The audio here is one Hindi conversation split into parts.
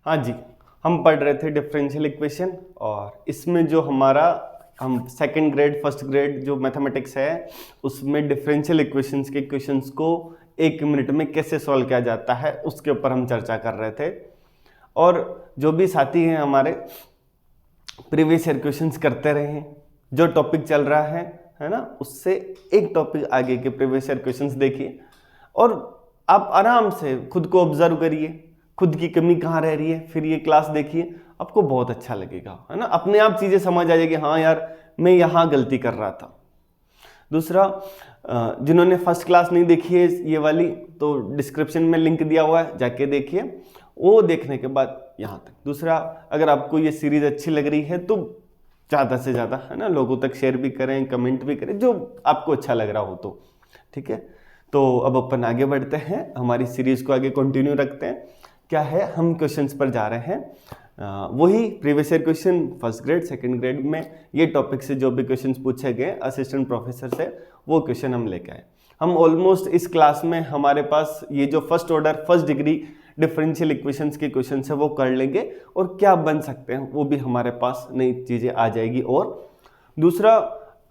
हाँ जी, हम पढ़ रहे थे डिफरेंशियल इक्वेशन और इसमें जो हमारा हम सेकंड ग्रेड फर्स्ट ग्रेड जो मैथमेटिक्स है उसमें डिफरेंशियल इक्वेशंस के क्वेश्चंस को 1 मिनट में कैसे सॉल्व किया जाता है उसके ऊपर हम चर्चा कर रहे थे। और जो भी साथी हैं हमारे प्रीवियस ईयर क्वेश्चंस करते रहे हैं, जो टॉपिक चल रहा है ना, उससे एक टॉपिक आगे के प्रीवियस ईयर क्वेश्चंस देखिए और आप आराम से खुद को ऑब्जर्व करिए, खुद की कमी कहाँ रह रही है, फिर ये क्लास देखिए, आपको बहुत अच्छा लगेगा, है ना। अपने आप चीज़ें समझ आ जाएगी, हाँ यार मैं यहाँ गलती कर रहा था। दूसरा, जिन्होंने फर्स्ट क्लास नहीं देखी है ये वाली, तो डिस्क्रिप्शन में लिंक दिया हुआ है, जाके देखिए। वो देखने के बाद यहाँ तक। दूसरा, अगर आपको ये सीरीज अच्छी लग रही है तो ज़्यादा से ज़्यादा, है ना, लोगों तक शेयर भी करें, कमेंट भी करें, जो आपको अच्छा लग रहा हो तो ठीक है। तो अब अपन आगे बढ़ते हैं, हमारी सीरीज को आगे कंटिन्यू रखते हैं। क्या है, हम क्वेश्चंस पर जा रहे हैं, वही previous year question first grade second grade में ये टॉपिक से जो भी क्वेश्चंस पूछे गए असिस्टेंट प्रोफेसर से, वो क्वेश्चन हम लेके आए। हम ऑलमोस्ट इस क्लास में हमारे पास ये जो first order first degree differential equations के क्वेश्चन है वो कर लेंगे और क्या बन सकते हैं वो भी हमारे पास नई चीज़ें आ जाएगी। और दूसरा,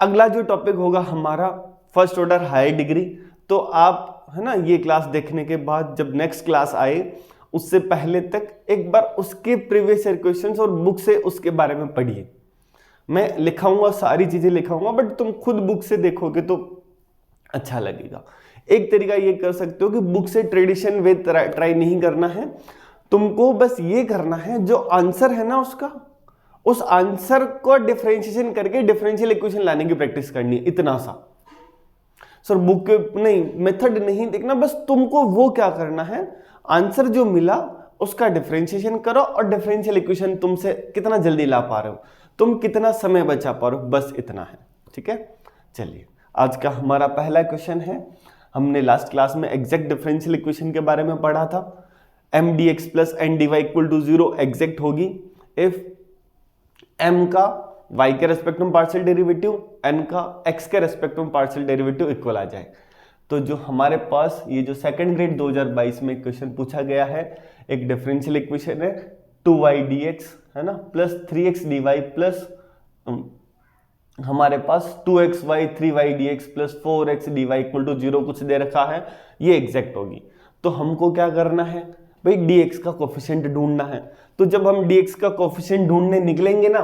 अगला जो टॉपिक होगा हमारा फर्स्ट ऑर्डर हायर डिग्री, तो आप, है ना, ये क्लास देखने के बाद जब नेक्स्ट क्लास आए उससे पहले तक एक बार उसके प्रीवियस ईयर क्वेश्चंस और बुक से उसके बारे में पढ़िए। मैं लिखाऊंगा, सारी चीज़ें लिखाऊंगा, बट तुम खुद बुक से देखोगे तो अच्छा लगेगा। एक तरीका ये कर सकते हो कि बुक से ट्रेडिशन वे ट्राई नहीं करना है, तुमको बस ये करना है जो आंसर है ना उसका, उस आंसर को डिफरेंशिएशन करके डिफरेंशियल इक्वेशन लाने की प्रैक्टिस करनी है, इतना सा। सर बुक नहीं, मेथड नहीं देखना, बस तुमको वो क्या करना है, आंसर जो मिला उसका डिफरेंशिएशन करो और डिफरेंशियल इक्वेशन तुमसे कितना जल्दी ला पा रहे हो, तुम कितना समय बचा पा रहे हो, बस इतना है। ठीक है, चलिए आज का हमारा पहला क्वेश्चन है। हमने लास्ट क्लास में एग्जैक्ट डिफरेंशियल इक्वेशन के बारे में पढ़ा था। M D x plus N D Y equal to 0 exact होगी इफ एम का y के रेस्पेक्ट में पार्शियल डेरिवेटिव, n का x के रेस्पेक्ट में पार्शियल डेरिवेटिव इक्वल आ जाए। तो जो हमारे पास ये जो सेकंड ग्रेड 2022 में क्वेश्चन पूछा गया है, एक डिफरेंशियल इक्वेशन है 2y dx, है ना, प्लस 3x dy प्लस हमारे पास 2xy 3y dx plus 4x dy equal to 0 कुछ दे रखा है, ये एग्जैक्ट होगी। तो हमको क्या करना है भाई, dx का कोफिशिएंट ढूंढना है। तो जब हम dx का कोफिशिएंट ढूंढने निकलेंगे ना,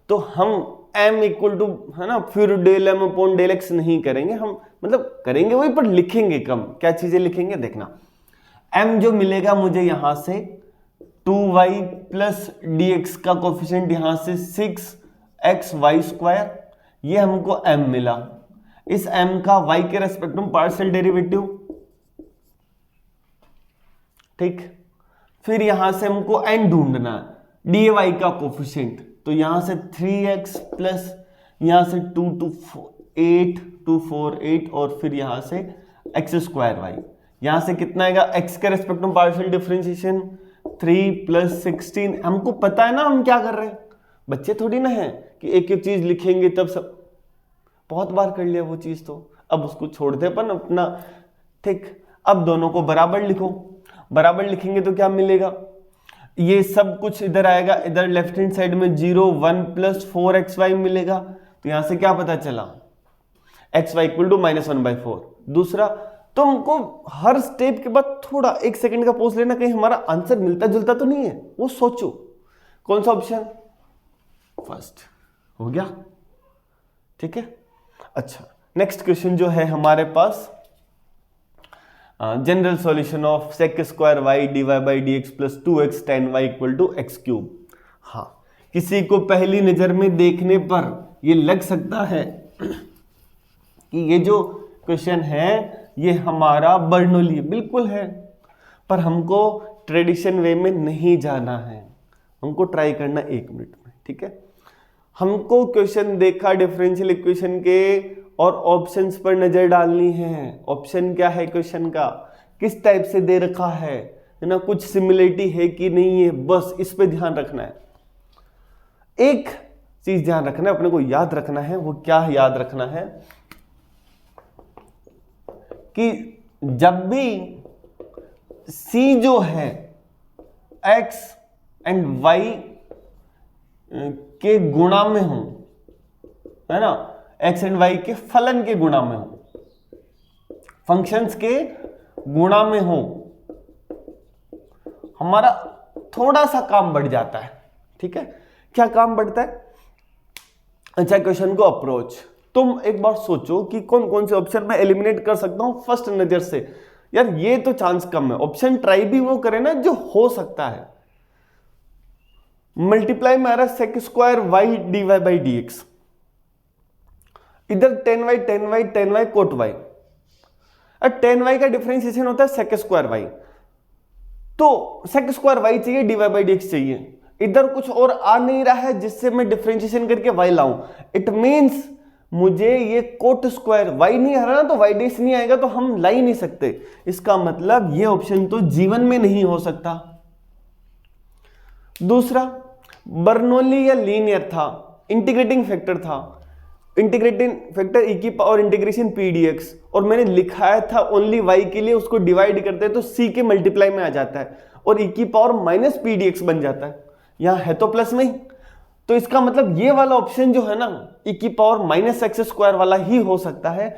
तो हम m इक्वल टू, है ना, फिर del m upon del x नहीं करेंगे, हम मतलब करेंगे वही पर लिखेंगे कम। क्या चीजें लिखेंगे देखना, m जो मिलेगा मुझे यहां से 2y प्लस dx का कोफिशिएंट यहां से 6xy स्क्वायर, ये हमको m मिला। इस m का y के रेस्पेक्ट में पार्शियल डेरिवेटिव, ठीक। फिर यहां से हमको n ढूंढना है, dy का कोफिशिएंट, तो यहां से 3x प्लस यहां से 2 to 8 2 4 8 और फिर यहां से x स्क्वायर वाई, यहां से कितना आएगा x के रेस्पेक्ट में पार्शियल डिफरेंशिएशन 3 प्लस 16। हमको पता है ना हम क्या कर रहे हैं, बच्चे थोड़ी ना है कि एक एक चीज लिखेंगे तब सब, बहुत बार कर लिया वो चीज, तो अब उसको छोड़ दे अपन अपना, ठीक। अब दोनों को बराबर लिखो, बराबर लिखेंगे तो क्या मिलेगा, ये सब कुछ इधर आएगा, इधर लेफ्ट हैंड साइड में 0 1 प्लस 4xy मिलेगा। तो यहां से क्या पता चला, xy इक्वल टू -1/4। दूसरा, तुमको हर स्टेप के बाद थोड़ा 1 सेकंड का पॉज लेना, कहीं हमारा आंसर मिलता जुलता तो नहीं है, वो सोचो कौन सा ऑप्शन फर्स्ट हो गया, ठीक है। अच्छा, नेक्स्ट क्वेश्चन जो है हमारे पास, general solution of sec square y dy by D x plus 2x tan y equal to x cube. हाँ, किसी को पहली नजर में देखने पर ये लग सकता है कि ये जो क्वेश्चन है ये हमारा बर्नौली बिल्कुल है, पर हमको ट्रेडिशन वे में नहीं जाना है, हमको ट्राई करना 1 मिनट में, ठीक है। हमको क्वेश्चन देखा डिफरेंशियल इक्वेशन के और ऑप्शंस पर नजर डालनी है। ऑप्शन क्या है क्वेश्चन का, किस टाइप से दे रखा है ना, कुछ सिमिलरिटी है कि नहीं है, बस इस पे ध्यान रखना है। एक चीज ध्यान रखना है, अपने को याद रखना है, वो क्या याद रखना है कि जब भी C जो है x एंड वाई के गुणा में हो, है ना, एक्स एंड वाई के फलन के गुणा में हो, फंक्शंस के गुणा में हो, हमारा थोड़ा सा काम बढ़ जाता है। ठीक है, क्या काम बढ़ता है? अच्छा, क्वेश्चन को अप्रोच, तुम एक बार सोचो कि कौन कौन से ऑप्शन मैं एलिमिनेट कर सकता हूं फर्स्ट नजर से। यार ये तो चांस कम है, ऑप्शन ट्राई भी वो करे ना जो हो सकता है। मल्टीप्लाई में आ रहा है sec square Y D Y by D X, इधर 10y 10y 10y coat y, और 10y का डिफरेंशिएशन होता है सेक स्क्वायर वाई, तो सेक स्क्वायर वाई चाहिए, D Y by D X चाहिए। इधर कुछ और आ नहीं रहा है जिससे मैं डिफरेंशिएशन करके y लाऊं। इट मींस मुझे ये कोट स्क्वायर y नहीं आ रहा ना, तो y डेश नहीं आएगा, तो हम ला ही नहीं सकते। इसका मतलब ये ऑप्शन तो जीवन में नहीं हो सकता। दूसरा, बर्नौली या लीनियर था, इंटीग्रेटिंग फैक्टर था, इंटीग्रेटिंग फैक्टर e की power integration P D x, और मैंने लिखाया था ओनली y के लिए, उसको डिवाइड करते हैं तो c के मल्टीप्लाई में आ जाता है और e की power minus P D x बन जाता है। यहां है तो प्लस में ही, तो इसका मतलब ये वाला ऑप्शन जो है ना, e की पावर माइनस एक्स स्क्वायर वाला ही हो सकता है।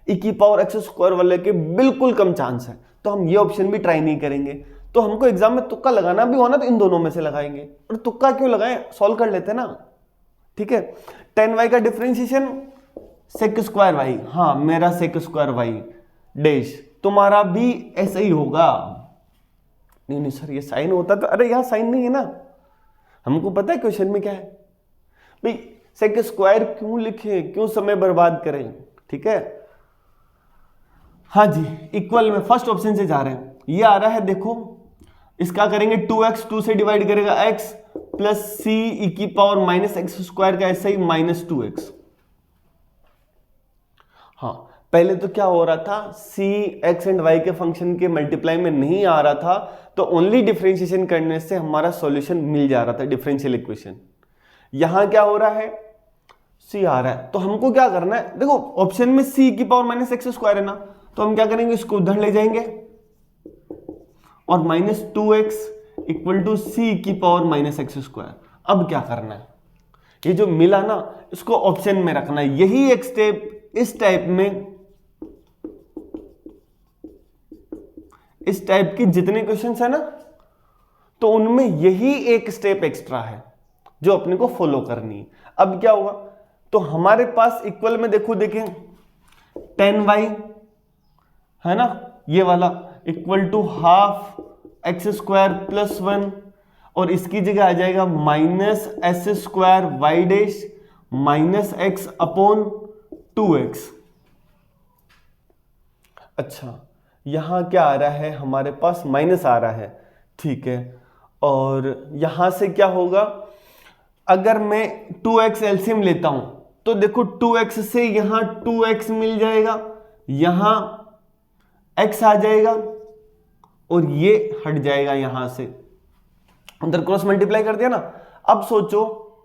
e की पावर एक्स स्क्वायर वाले के बिल्कुल कम चांस है, तो हम ये ऑप्शन भी ट्राई नहीं करेंगे। तो हमको एग्जाम में तुक्का लगाना भी हो ना, तो इन दोनों में से लगाएंगे। और तुक्का क्यों लगाएं, सॉल्व कर लेते ना। ठीक है, 10y का डिफरेंशिएशन सेक स्क्वायर वाई, हाँ मेरा सेक स्क्वायर वाई डैश, तुम्हारा भी ऐसा ही होगा। नहीं नहीं सर ये साइन होता तो, अरे यहाँ साइन नहीं है ना, हमको पता है क्वेश्चन में क्या है भाई, सेक स्क्वायर क्यों लिखे, क्यों समय बर्बाद करें। ठीक है, हाँ जी, इक्वल में फर्स्ट ऑप्शन से जा रहे हैं। ये आ रहा है देखो, इसका करेंगे 2x, 2 से डिवाइड करेगा x प्लस सी ई की पावर माइनस एक्स स्क्वायर का ऐसा ही माइनस 2x। हाँ, पहले तो क्या हो रहा था, c x एंड y के फंक्शन के मल्टीप्लाई में नहीं आ रहा था, तो ओनली डिफरेंशिएशन करने से हमारा सॉल्यूशन मिल जा रहा था, डिफरेंशियल इक्वेशन। यहां क्या हो रहा है, c आ रहा है, तो हमको क्या करना है, देखो ऑप्शन में c की पावर माइनस एक्स स्क्वायर है ना, तो हम क्या करेंगे, इसको उधर ले जाएंगे और माइनस 2x इक्वल टू सी की पावर माइनस एक्स स्क्वायर। अब क्या करना है, ये जो मिला ना इसको ऑप्शन में रखना है। यही एक स्टेप इस टाइप में, इस टाइप की जितने क्वेश्चंस है ना, तो उनमें यही एक स्टेप एक्स्ट्रा है जो अपने को फॉलो करनी है। अब क्या हुआ, तो हमारे पास इक्वल में देखो, देखें 10y है ना, ये वाला equal to half X square plus 1, और इसकी जगह आ जाएगा minus S square Y dash minus x upon 2x। अच्छा, यहां क्या आ रहा है, हमारे पास माइनस आ रहा है। ठीक है, और यहां से क्या होगा, अगर मैं 2x एलसीएम लेता हूं तो देखो 2x से यहां 2x मिल जाएगा, यहां x आ जाएगा और ये हट जाएगा यहां से, उधर क्रॉस मल्टीप्लाई कर दिया ना। अब सोचो,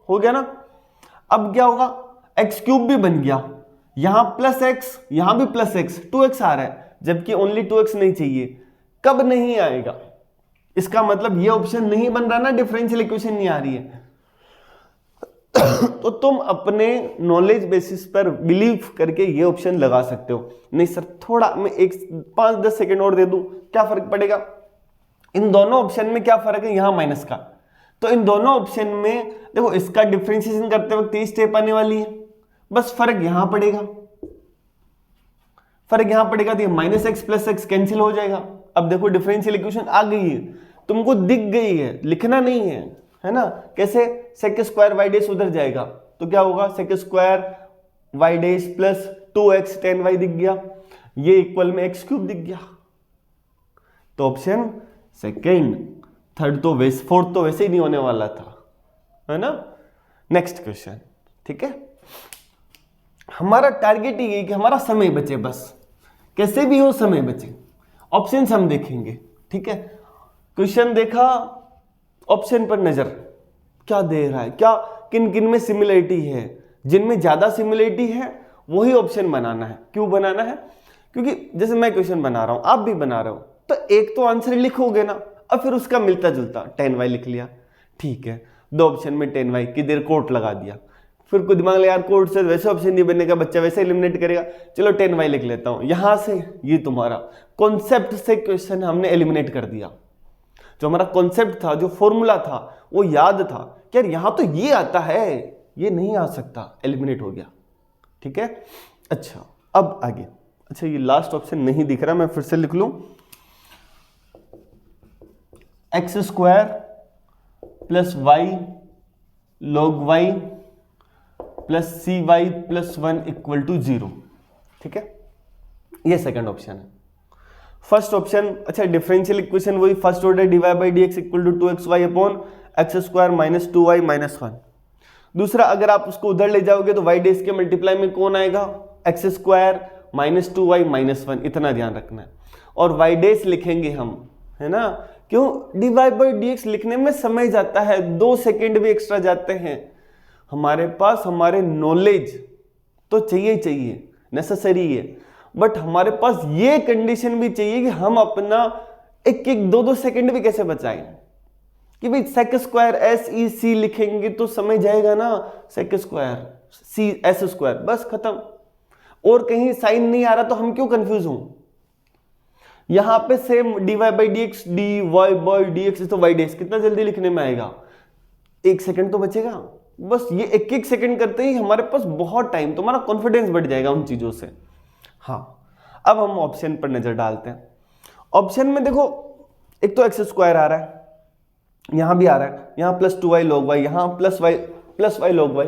हो गया ना। अब क्या होगा, एक्स क्यूब भी बन गया, यहां प्लस एक्स, यहां भी प्लस एक्स, 2x आ रहा है, जबकि ओनली 2x नहीं चाहिए। कब नहीं आएगा, इसका मतलब ये ऑप्शन नहीं बन रहा ना, डिफरेंशियल इक्वेशन नहीं आ रही है। तो तुम अपने नॉलेज बेसिस पर बिलीव करके ये ऑप्शन लगा सकते हो। नहीं सर थोड़ा मैं एक 5-10 सेकेंड और दे दूं, क्या फर्क पड़ेगा, इन दोनों ऑप्शन में क्या फर्क है, यहां माइनस का, तो इन दोनों ऑप्शन में देखो इसका डिफरेंशिएशन करते वक्त 30 स्टेप आने वाली है, बस फर्क यहां पड़ेगा, फर्क यहां पड़ेगा, तो minus x plus x cancel हो जाएगा। अब देखो डिफरेंशियल इक्वेशन आ गई है, तुमको दिख गई है, लिखना नहीं है ना। कैसे, सेक स्क्वायर वाई डैश उधर जाएगा तो क्या होगा, sec square Y dash plus 2x 10y दिख गया, ये इक्वल में एक्स क्यूब दिख गया। तो ऑप्शन सेकेंड, थर्ड तो वैसे, फोर्थ तो वैसे ही नहीं होने वाला था, है ना। नेक्स्ट क्वेश्चन, ठीक है, हमारा टारगेट ये है कि हमारा समय बचे, बस कैसे भी हो समय बचे। ऑप्शंस हम देखेंगे, ठीक है, क्वेश्चन देखा, ऑप्शन पर नजर क्या दे रहा है, क्या किन किन में सिमिलरिटी है, जिनमें ज्यादा सिमिलरिटी है वही ऑप्शन बनाना है। क्यों बनाना है, क्योंकि जैसे मैं क्वेश्चन बना रहा हूं, आप भी बना रहे हो, तो एक तो आंसर लिखोगे ना, और फिर उसका मिलता जुलता 10y लिख लिया, ठीक है, दो ऑप्शन में 10y की देर कोट लगा दिया, फिर कुछ दिमाग लगा यार कोट से वैसे ऑप्शन नहीं बनेगा, बच्चा वैसे एलिमिनेट करेगा, चलो 10y लिख लेता हूं। यहां से ये तुम्हारा कॉन्सेप्ट से क्वेश्चन हमने एलिमिनेट कर दिया। जो हमारा कॉन्सेप्ट था, जो फॉर्मूला था, वो याद था कि यार यहां तो ये आता है, ये नहीं आ सकता, एलिमिनेट हो गया। ठीक है, अच्छा अब आगे। अच्छा ये लास्ट ऑप्शन नहीं दिख रहा, मैं फिर से लिख लूं, X square plus Y log Y plus C Y plus 1 equal to 0। ठीक है, ये सेकंड ऑप्शन है। फर्स्ट ऑप्शन, अच्छा डिफरेंशियल इक्वेशन वही first order dy by D X equal to 2xy upon X square minus 2y minus 1। दूसरा, अगर आप उसको उधर ले जाओगे तो y डेज के मल्टीप्लाई में कौन आएगा, x square minus 2y minus 1, इतना ध्यान रखना है। और y डेज लिखेंगे हम, है ना, क्यों, dy बाई डी एक्स लिखने में समय जाता है, 2 सेकेंड भी एक्स्ट्रा जाते हैं। हमारे पास हमारे नॉलेज तो चाहिए, नेसेसरी है, बट हमारे पास ये कंडीशन भी चाहिए कि हम अपना 1-2 सेकंड भी कैसे बचाएं, कि भाई सेक स्क्वायर एस ई सी लिखेंगे तो समय जाएगा ना, sec square C S square, बस खत्म। और कहीं साइन नहीं आ रहा तो हम क्यों कंफ्यूज हों। यहां पे same dy by D X, D Y by D X, तो वाई डेस कितना जल्दी लिखने में आएगा, 1 सेकंड तो बचेगा। बस ये 1-1 सेकंड करते ही हमारे पास बहुत टाइम, तुम्हारा कॉन्फिडेंस बढ़ जाएगा उन चीजों से। हाँ, अब हम ऑप्शन पर नजर डालते हैं। ऑप्शन में देखो, एक तो एक्स स्क्वायर आ रहा है, यहां भी आ रहा है, यहां प्लस 2y log y, यहां प्लस y log y,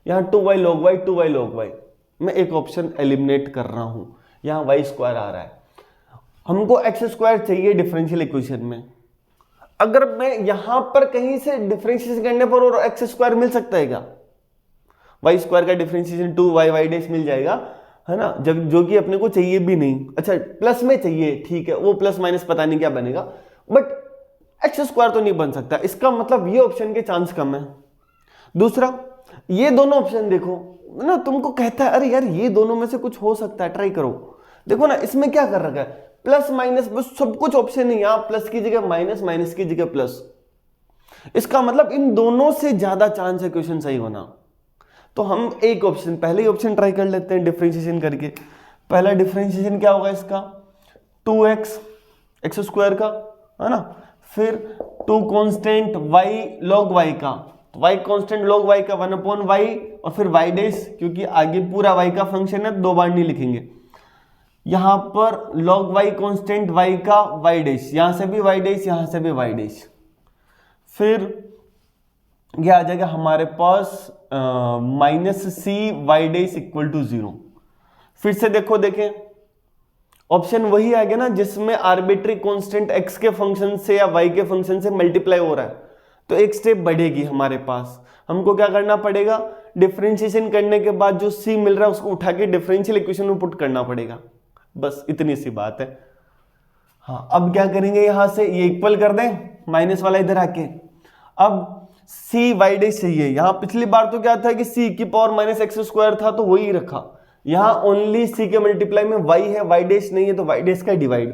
यहां 2y log y 2y log y। मैं एक ऑप्शन एलिमिनेट कर रहा हूं, यहां y स्क्वायर आ रहा है, हमको एक्स स्क्वायर चाहिए डिफरेंशियल इक्वेशन में। अगर मैं यहां पर कहीं से डिफरेंशिएशन करने पर और एक्स स्क्वायर मिल सकता है क्या, वाई स्क्वायर का डिफरेंशिएशन 2y y डेस मिल जाएगा, है ना, जब जो कि अपने को चाहिए भी नहीं। अच्छा प्लस में चाहिए, ठीक है, वो प्लस माइनस पता नहीं क्या बनेगा, बट एक्स स्क्वायर तो नहीं बन सकता, इसका मतलब ये ऑप्शन के चांस कम है। दूसरा, ये दोनों ऑप्शन देखो ना, तुमको कहता है अरे यार ये दोनों में से कुछ हो सकता है, ट्राई करो। देखो ना, इसमें क्या कर रखा है, प्लस माइनस, बस सब कुछ ऑप्शन नहीं, यहां प्लस की जगह माइनस, माइनस की जगह प्लस। इसका मतलब इन दोनों से ज्यादा चांस है क्वेश्चन सही होना। तो हम एक ऑप्शन, पहले ही ऑप्शन ट्राई कर लेते हैं डिफरेंशिएशन करके। पहला डिफरेंशिएशन क्या होगा इसका, 2x एक्स स्क्वायर का, है ना, फिर 2 कांस्टेंट y log y का, तो y कांस्टेंट log y का 1 अपॉन y, और फिर y डेस, क्योंकि आगे पूरा y का फंक्शन है 2 बार नहीं लिखेंगे, यहां पर log y कांस्टेंट y का y डेस, यहां से भी y डेस, यहां से भी y डेस। फिर ये आ जाएगा हमारे पास minus C Y dash equal to 0। फिर से देखो, देखें ऑप्शन वही आ गया ना जिसमें आर्बिट्री कांस्टेंट x के फंक्शन से या y के फंक्शन से मल्टीप्लाई हो रहा है, तो एक स्टेप बढ़ेगी हमारे पास। हमको क्या करना पड़ेगा, डिफरेंशिएशन करने के बाद जो c मिल रहा है उसको उठा के डिफरेंशियल इक्वेशन में पुट करना पड़ेगा, बस इतनी सी बात है। हाँ, अब क्या करेंगे, यहां से ये इक्वल कर दें, माइनस वाला इधर आके, अब सी वाई डेस चाहिए। यहां पिछली बार तो क्या था कि सी की पावर माइनस एक्स स्क्वायर था, तो वही रखा। यहां ओनली सी के मल्टीप्लाई में वाई है, वाई डेस नहीं है, तो वाई डेस का डिवाइड।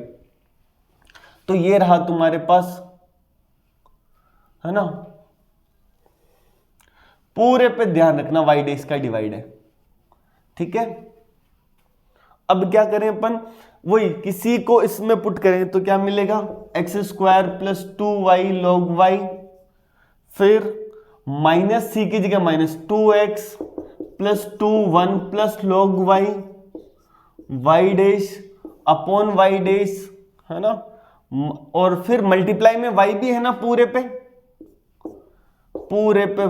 तो ये रहा तुम्हारे पास, है ना, पूरे पे ध्यान रखना वाई डेस का डिवाइड है। ठीक है, अब क्या करें अपन, वही किसी को इसमें पुट करें तो क्या मिलेगा, x square plus 2y log y, फिर माइनस सी की जगह minus 2x plus 2 plus log y, y dash upon y dash, है ना, और फिर मल्टीप्लाई में y भी है ना पूरे पे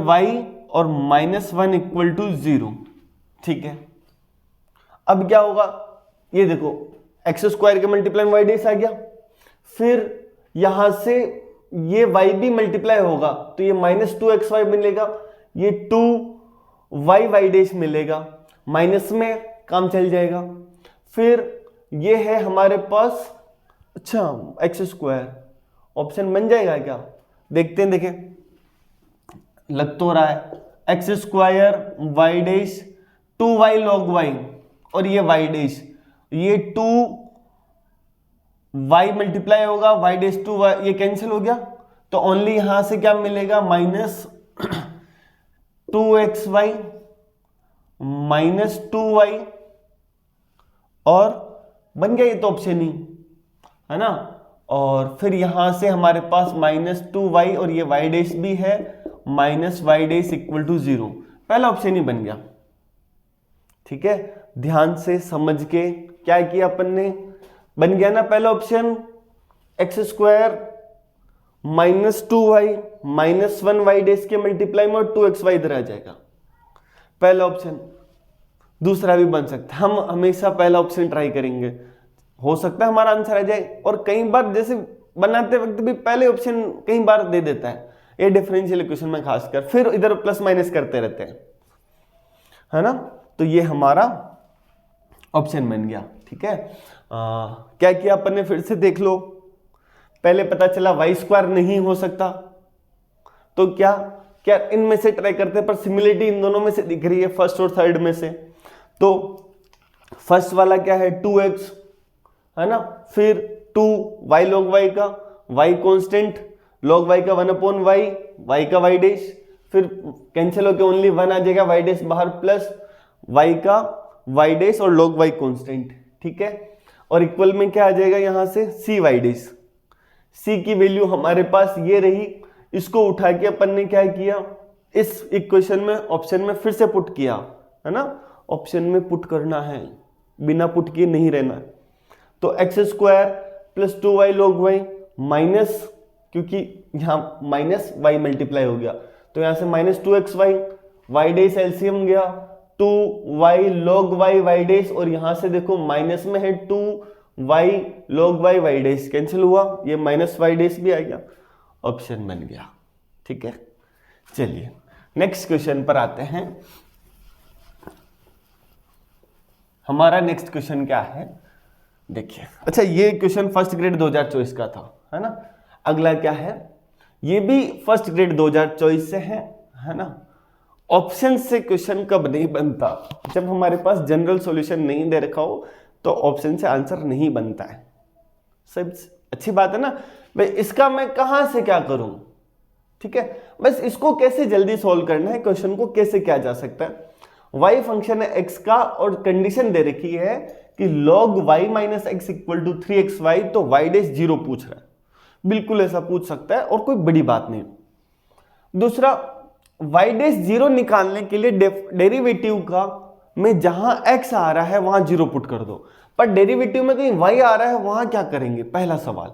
y, और -1 इक्वल टू 0। ठीक है, अब क्या होगा, ये देखो एक्स स्क्वायर के मल्टीप्लाई में y डैश आ गया, फिर यहां से ये y भी मल्टीप्लाई होगा तो ये -2xy मिलेगा, ये 2y डैश मिलेगा, माइनस में काम चल जाएगा। फिर ये है हमारे पास, अच्छा एक्स स्क्वायर, ऑप्शन बन जाएगा क्या, देखते हैं, देखें, लग तो रहा है x square Y dash 2y log y, और ये y डैश, ये 2y मल्टीप्लाई होगा y डैश 2y, ये कैंसिल हो गया, तो ओनली यहां से क्या मिलेगा, माइनस 2xy माइनस 2y, और बन गया ये तो ऑप्शन ही है ना। और फिर यहां से हमारे पास माइनस 2y और ये y डैश भी है, minus y dash equal to 0, पहला ऑप्शन ही बन गया। ठीक है, ध्यान से समझ के क्या किया अपन ने, बन गया ना पहला option, x square minus 2y minus 1y dash के मल्टीप्लाई में 2xy इधर आ जाएगा, पहला ऑप्शन। दूसरा भी बन सकता है, हम हमेशा पहला ऑप्शन ट्राई करेंगे, हो सकता है हमारा आंसर आ जाए। और कई बार जैसे बनाते वक्त भी पहले ऑप्शन कई बार दे देता है, ये डिफरेंशियल इक्वेशन में खासकर, फिर इधर प्लस माइनस करते रहते हैं, है ना। तो ये हमारा ऑप्शन बन गया। ठीक है, क्या किया अपन ने, फिर से देख लो। पहले पता चला y स्क्वायर नहीं हो सकता, तो क्या क्या इनमें से ट्राई करते हैं, पर सिमिलरिटी इन दोनों में से दिख रही है, फर्स्ट और थर्ड में से। तो फर्स्ट वाला क्या है, 2x है ना, फिर 2y log y का, y कांस्टेंट, log y का 1/y, y का y डैश, फिर कैंसिल होकर ओनली 1 आ जाएगा, y डैश बाहर, प्लस y का y डैश और log y कांस्टेंट। ठीक है, और इक्वल में क्या आ जाएगा यहां से, cy डैश। c की वैल्यू हमारे पास ये रही, इसको उठा के अपन ने क्या किया, इस इक्वेशन में ऑप्शन में फिर से पुट किया, है ना। ऑप्शन में पुट करना है, बिना पुट किए नहीं रहना है। तो x square plus 2y log y minus, क्योंकि यहां माइनस y मल्टीप्लाई हो गया, तो यहां से minus 2xy, y dash LCM गया, 2y log y डैश, और यहां से देखो माइनस में है 2y log y dash, cancel हुआ, ये माइनस y डैश भी आ गया, ऑप्शन बन गया। ठीक है, चलिए नेक्स्ट क्वेश्चन पर आते हैं। हमारा नेक्स्ट क्वेश्चन क्या है, देखिए। अच्छा, ये क्वेश्चन फर्स्ट ग्रेड 2024 का था, है ना। अगला क्या है, ये भी फर्स्ट ग्रेड 2024 से है ना। ऑप्शन से क्वेश्चन कब नहीं बनता, जब हमारे पास जनरल सॉल्यूशन नहीं दे रखा हो तो ऑप्शन से आंसर नहीं बनता है। सब अच्छी बात है ना भाई, इसका मैं कहां से क्या करूं। ठीक है, बस इसको कैसे जल्दी सॉल्व करना है, क्वेश्चन को कैसे किया जा सकता है। y फंक्शन है x का, और कंडीशन दे रखी है कि log y minus X equal to 3xy, तो y डैश 0 पूछ रहा है, बिल्कुल ऐसा पूछ सकता है और कोई बड़ी बात नहीं। दूसरा, y डैश 0 निकालने के लिए डेरिवेटिव का में जहां x आ रहा है वहां 0 पुट कर दो, पर डेरिवेटिव में कहीं y आ रहा है वहां क्या करेंगे, पहला सवाल।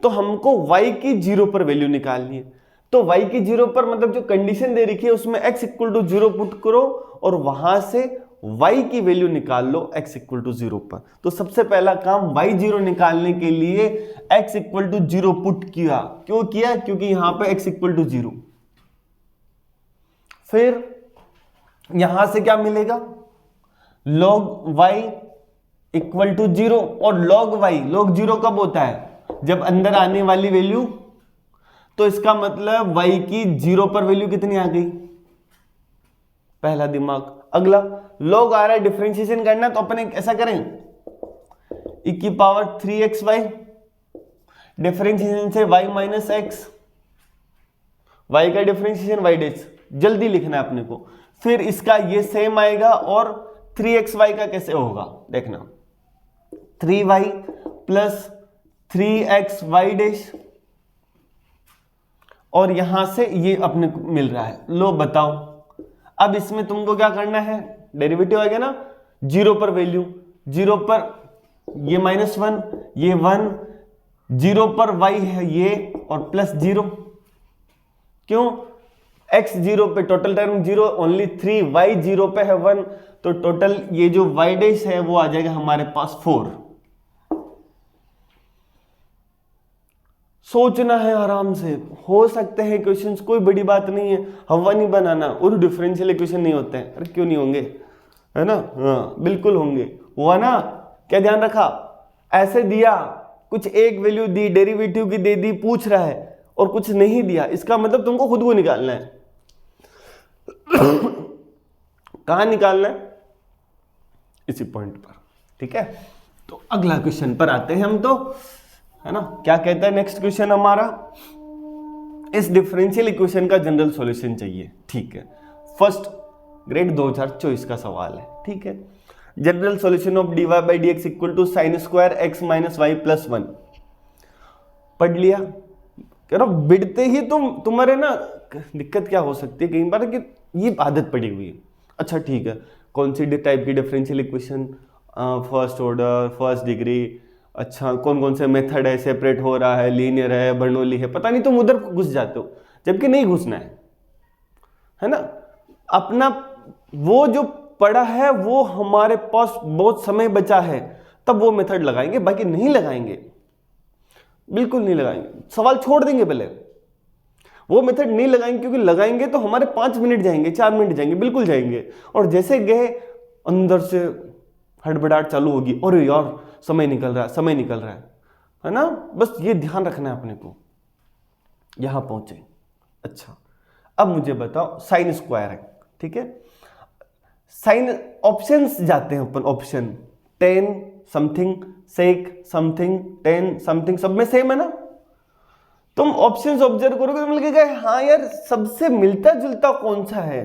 तो हमको y की 0 पर वैल्यू निकालनी है, तो y की 0 पर मतलब जो कंडीशन दे रखी है उसमें x इक्वल टू 0 पुट करो, और वहां से y की वैल्यू निकाल लो x इक्वल टू 0 पर। तो सबसे पहला काम y 0 निकालने के लिए x इक्वल टू 0 पुट किया। क्यों किया, क्योंकि यहां पे x इक्वल टू 0। फिर यहां से क्या मिलेगा, log y इक्वल टू 0, और log 0 कब होता है, जब अंदर आने वाली वैल्यू, तो इसका मतलब y की 0 पर वैल्यू कितनी आ गई, पहला दिमाग। अगला, log आ रहा है, डिफरेंशिएशन करना, तो अपन ऐसा करें, e की पावर 3xy, डिफरेंशिएशन से y माइनस एक्स, y का डिफरेंशिएशन y डैश, जल्दी लिखना है अपने को। फिर इसका ये सेम आएगा, और 3xy का कैसे होगा देखना, 3y प्लस 3xy डैश, और यहां से ये अपने को मिल रहा है। लो बताओ, अब इसमें तुमको क्या करना है, डेरिवेटिव आ गया ना, 0 पर वैल्यू, 0 पर ये -1, ये 1, 0 पर y है ये, और प्लस 0, क्यों, x 0 पे टोटल टर्म 0, ओनली 3, y 0 पे है 1, तो टोटल ये जो y डैश है वो आ जाएगा हमारे पास 4। सोचना है आराम से, हो सकते हैं क्वेश्चंस, कोई बड़ी बात नहीं है, हवा नहीं बनाना। और डिफरेंशियल इक्वेशन नहीं होते हैं, अरे क्यों नहीं होंगे, है ना, हाँ बिल्कुल होंगे। हुआ ना, क्या ध्यान रखा, ऐसे दिया, कुछ एक वैल्यू दी, डेरिवेटिव की दे दी, पूछ रहा है, और कुछ नहीं दिया, इसका मतलब तुमको खुद को निकालना है। कहां निकालना है, इसी पॉइंट पर। ठीक है, तो अगला क्वेश्चन पर आते हैं हम, तो है ना, क्या कहता है नेक्स्ट क्वेश्चन हमारा, इस डिफरेंशियल इक्वेशन का जनरल सॉल्यूशन चाहिए, ठीक है, फर्स्ट ग्रेड 2024 का सवाल है, ठीक है। General solution of dy by D X equal to sine square X minus Y plus 1 पढ़ लिया। कह रहा बिड़ते ही तुम्हारे ना दिक्कत क्या हो सकती है कई बार कि ये आदत पड़ी हुई है। अच्छा ठीक है, कौन सी टाइप की differential equation, first order, first degree, अच्छा कौन कौन से मेथड है, सेपरेट हो रहा है, लीनियर है, बर्नौली है, पता नहीं, तुम उधर घुस जाते हो, जबकि नहीं घुसना है ना। अपना वो जो पढ़ा है वो हमारे पास बहुत समय बचा है तब वो मेथड लगाएंगे, बाकी नहीं लगाएंगे, बिल्कुल नहीं लगाएंगे, सवाल छोड़ देंगे पहले, वो मेथड नहीं लगाएंगे, क्योंकि लगाएंगे तो हमारे 5 मिनट जाएंगे, 4 मिनट जाएंगे, बिल्कुल जाएंगे, और जैसे गए अंदर से हड़बड़ाहट चालू होगी, अरे यार समय निकल रहा है, समय निकल रहा है ना। बस ये ध्यान रखना है अपने को। यहां पहुंचे, अच्छा अब मुझे बताओ साइन स्क्वायर है, ठीक है, साइन ऑप्शंस जाते हैं अपन, ऑप्शन टेन समथिंग, सेक समथिंग, टेन समथिंग, सब में सेम है ना। तुम ऑप्शंस ऑब्जर्व करोगे तो मिलेगा हाँ यार सबसे मिलता जुलता कौन सा है।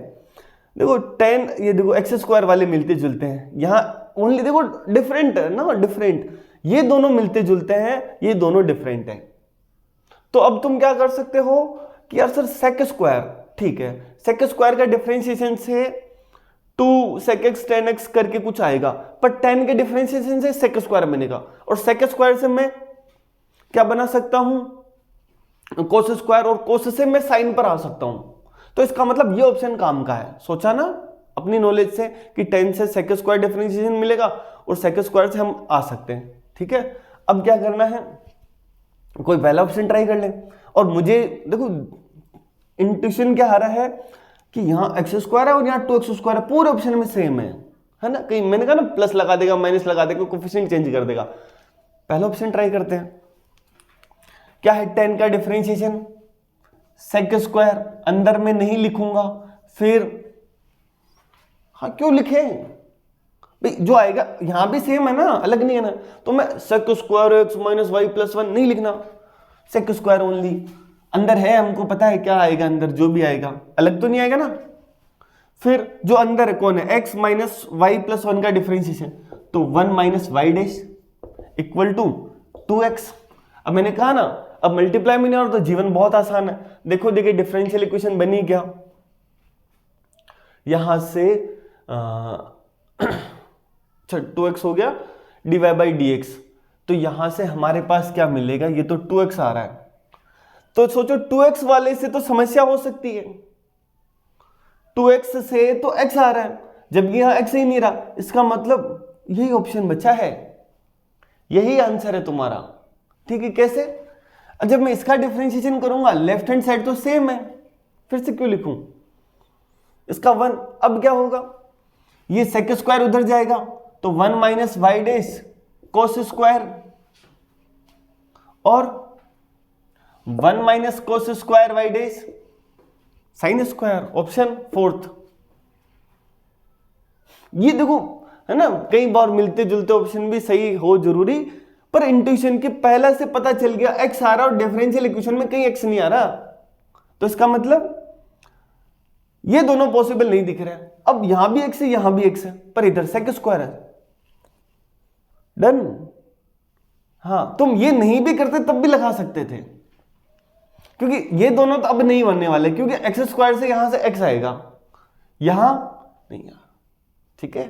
देखो 10, ये देखो एक्स स्क्वायर वाले मिलते जुलते हैं, यहाँ ओनली देखो डिफरेंट है ना, डिफरेंट, ये दोनों मिलते जुलते हैं, ये दोनों डिफरेंट है। तो अब तुम क्या कर सकते हो कि यार सर सेक स्क्वायर, ठीक है, सेक स्क्वायर का डिफरेंशिएशन से 2 sec x tan x करके कुछ आएगा, पर tan के डिफरेंशिएशन से सेक स्क्वायर बनेगा, और सेक स्क्वायर से मैं क्या बना सकता हूं, कोस स्क्वायर, और कोस से मैं साइन पर आ सकता हूं। तो इसका मतलब ये ऑप्शन काम का है। सोचा ना अपनी नॉलेज से कि 10 से सेक स्क्वायर डिफरेंशिएशन मिलेगा और सेक स्क्वायर से हम आ सकते हैं, ठीक है। अब क्या करना है, कोई पहला ऑप्शन ट्राई कर ले, और मुझे देखो इंट्यूशन क्या आ रहा है कि यहाँ एक्स स्क्वायर है और यहाँ 2x स्क्वायर है, पूरे ऑप्शन में सेम है ना। कहीं मैंने कहा ना प्लस लगा देगा, माइनस लगा देगा, कोफिशिएंट चेंज कर देगा। पहला ऑप्शन ट्राई करते हैं, क्या है 10 का डिफरेंशिएशन सेक स्क्वायर, अंदर में नहीं लिखूंगा, फिर हाँ क्यों लिखे भाई, जो आएगा यहां भी सेम है ना, अलग नहीं है ना, तो मैं sec square X minus Y plus 1 नहीं लिखना, सेक स्क्वायर ओनली, अंदर है, हमको पता है क्या आएगा अंदर, जो भी आएगा अलग तो नहीं आएगा ना। फिर जो अंदर है कौन है, x माइनस वाई प्लस 1 का डिफरेंशिएशन, तो 1 minus Y dash equal to 2x। अब मैंने कहा ना, अब मल्टीप्लाई में नहीं और तो जीवन बहुत आसान है। देखो देखिए डिफरेंशियल इक्वेशन बनी क्या, यहां से 2x हो गया dy बाई डी एक्स, तो यहां से हमारे पास क्या मिलेगा, ये तो 2x आ रहा है, तो सोचो 2x वाले से तो समस्या हो सकती है, 2x से तो x आ रहा है, जबकि यहां x ही नहीं रहा, इसका मतलब यही ऑप्शन बचा है, यही आंसर है तुम्हारा, ठीक है। कैसे, जब मैं इसका डिफरेंशिएशन करूंगा लेफ्ट हैंड साइड तो सेम है, फिर से क्यों लिखूं इसका 1। अब क्या होगा, ये सेक स्क्वायर उधर जाएगा, तो 1 minus Y dash cos square, और 1 minus cos square Y dash sine square, option fourth. ये देखो है ना, कई बार मिलते जुलते ऑप्शन भी सही हो जरूरी, पर इंट्यूशन के पहला से पता चल गया x आ रहा और डिफरेंशियल इक्वेशन में कहीं x नहीं आ रहा, तो इसका मतलब ये दोनों पॉसिबल नहीं दिख रहे हैं। अब यहां भी x है, यहां भी x है, पर इधर सेक स्क्वायर है, डन। हाँ तुम ये नहीं भी करते तब भी लगा सकते थे, क्योंकि ये दोनों तो अब नहीं बनने वाले, क्योंकि एक्स स्क्वायर से यहां से x आएगा, यहां नहीं आ, ठीक है।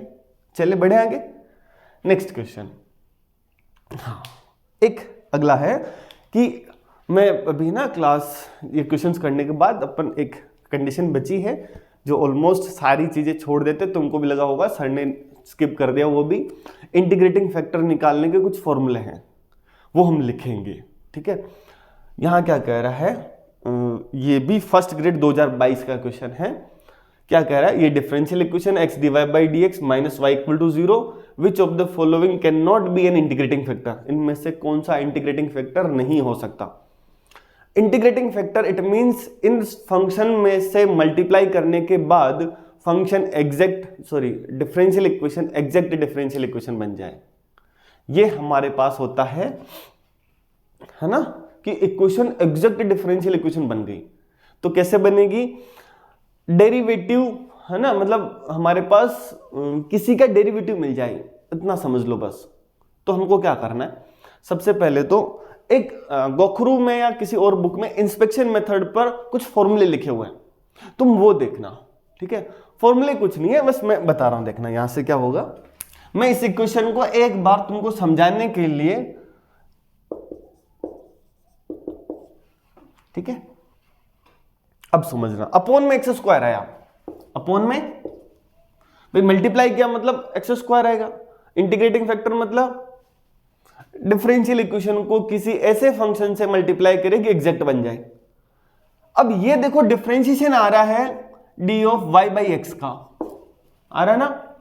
चलिए बढ़े आगे, नेक्स्ट क्वेश्चन। हाँ एक अगला है कि मैं अभी ना क्लास ये क्वेश्चंस करने के बाद अपन एक कंडीशन बची है जो ऑलमोस्ट सारी चीजें छोड़ देते, तुमको भी लगा होगा सर ने स्किप कर दिया, वो भी इंटीग्रेटिंग फैक्टर निकालने के कुछ फॉर्मूले हैं, वो हम लिखेंगे, ठीक है। यहाँ क्या कह रहा है, ये भी फर्स्ट ग्रेड 2022 का क्वेश्चन है। क्या कह रहा है, ये differential equation x dy by D x minus y equal to 0, which of the following can not be an integrating factor, इनमें से कौन सा इंटीग्रेटिंग फैक्टर नहीं हो सकता। इंटीग्रेटिंग फैक्टर इट मींस इन फंक्शन में से मल्टीप्लाई करने के बाद function differential equation exact differential equation बन जाए, ये हमारे पास होता है ना। कि इक्वेशन एग्जैक्ट डिफरेंशियल इक्वेशन बन गई। तो कैसे बनेगी? डेरिवेटिव, है ना, मतलब हमारे पास किसी का डेरिवेटिव मिल जाए, इतना समझ लो बस। तो हमको क्या करना है, सबसे पहले तो एक गोखरू में या किसी और बुक में इंस्पेक्शन मेथड पर कुछ फॉर्मूले लिखे हुए हैं, तुम वो देखना, ठीक है। फॉर्मूले कुछ नहीं है, बस मैं बता रहा हूं, देखना यहां से क्या होगा। मैं इस इक्वेशन को एक बार तुमको समझाने के लिए, ठीक है, अब समझना। अपोन में एक्स स्क्वायर आया, अपोन में भाई मल्टीप्लाई किया मतलब एक्स स्क्वायर आएगा, इंटीग्रेटिंग फैक्टर मतलब डिफरेंशियल इक्वेशन को किसी ऐसे फंक्शन से मल्टीप्लाई करे कि एग्जैक्ट बन जाए। अब ये देखो डिफरेंशिएशन आ रहा है D of Y by X का, आ रहा है ना,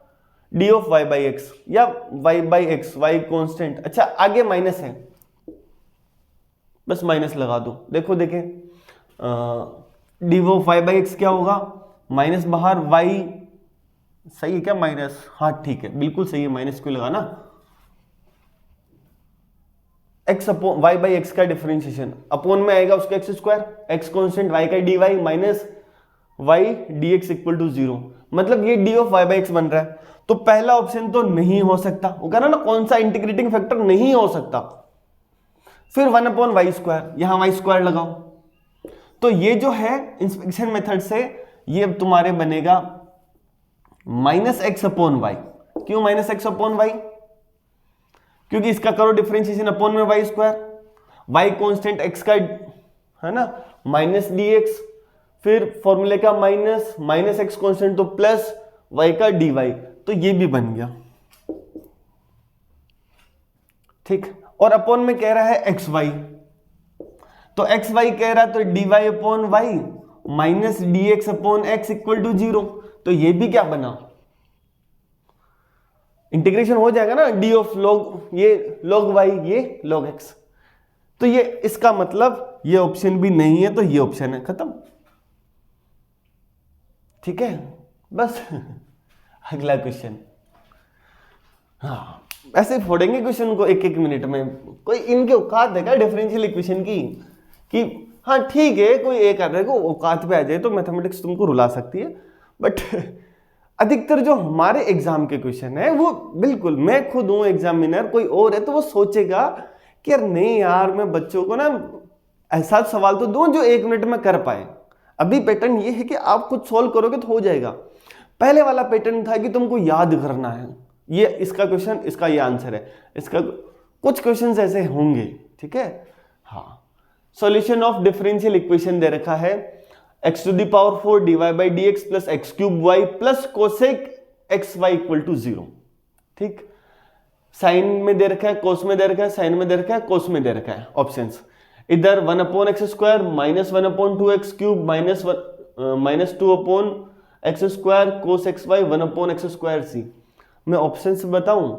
D of Y by X या Y by X, Y constant. अच्छा आगे माइनस है, बस माइनस लगा दो। देखो देखे d of Y by x क्या होगा, माइनस बाहर, वाई सही है क्या माइनस, हाँ ठीक है बिल्कुल सही है, माइनस क्यों लगा ना। X upon Y by X का डिफरेंशिएशन अपोन में आएगा उसका X square, X constant Y का D Y minus Y D X equal to 0, मतलब ये D of Y by X बन रहा है। तो पहला ऑप्शन तो नहीं हो सकता, वो कह रहा ना कौन सा इंटीग्रेटिंग फैक्टर नहीं हो सकता। फिर 1 अपॉन वाई स्क्वायर, यहां वाई स्क्वायर लगाओ, तो ये जो है इंस्पेक्शन मेथड से ये अब तुम्हारे बनेगा माइनस एक्स अपॉन वाई। क्यों माइनस एक्स अपॉन वाई? क्योंकि इसका करो डिफरेंशिएशन अपोन में y square, y constant x का है ना माइनस डी एक्स, फिर फॉर्मूले का माइनस, माइनस एक्स कॉन्स्टेंट तो प्लस वाई का डी वाई, तो ये भी बन गया, ठीक। और अपोन में कह रहा है एक्स वाई, तो एक्स वाई कह रहा है तो d y upon y minus d x upon x equal to 0, तो ये भी क्या बना, इंटीग्रेशन हो जाएगा ना, डी ऑफ लॉग, ये लॉग वाई, ये लॉग एक्स। तो ये इसका मतलब ये ऑप्शन भी नहीं है, तो ये ऑप्शन है, खत्म, ठीक है। बस अगला क्वेश्चन, हाँ ऐसे फोड़ेंगे क्वेश्चन को एक एक मिनट में। कोई इनके औकात है क्या डिफरेंशियल इक्वेशन की, कि हाँ ठीक है कोई एक आधे को औकात पे आ जाए तो मैथमेटिक्स तुमको रुला सकती है, बट अधिकतर जो हमारे एग्जाम के क्वेश्चन है वो बिल्कुल, मैं खुद हूं एग्जामिनर, कोई और है तो वो सोचेगा कि यार नहीं यार मैं बच्चों को ना ऐसा सवाल तो दूं जो 1 मिनट में कर पाए। अभी पैटर्न ये है कि आप खुद सॉल्व करोगे तो हो जाएगा। पहले वाला पैटर्न था कि तुमको याद करना है, ये इसका क्वेश्चन, इसका ये आंसर है, इसका कुछ क्वेश्चन ऐसे होंगे, ठीक है। हाँ, सॉल्यूशन ऑफ डिफरेंशियल इक्वेशन दे रखा है x to the power 4 dy by dx plus x cube y plus cosec xy equal to 0, ठीक। साइन में दे रखा है, कोस में दे रखा है, साइन में दे रखा है, कोस में दे रखा है ऑप्शंस। इधर 1 upon X square minus 1 upon 2x cube minus 2 upon X square cos X Y 1 upon X square C. मैं ऑप्शन से बताऊं,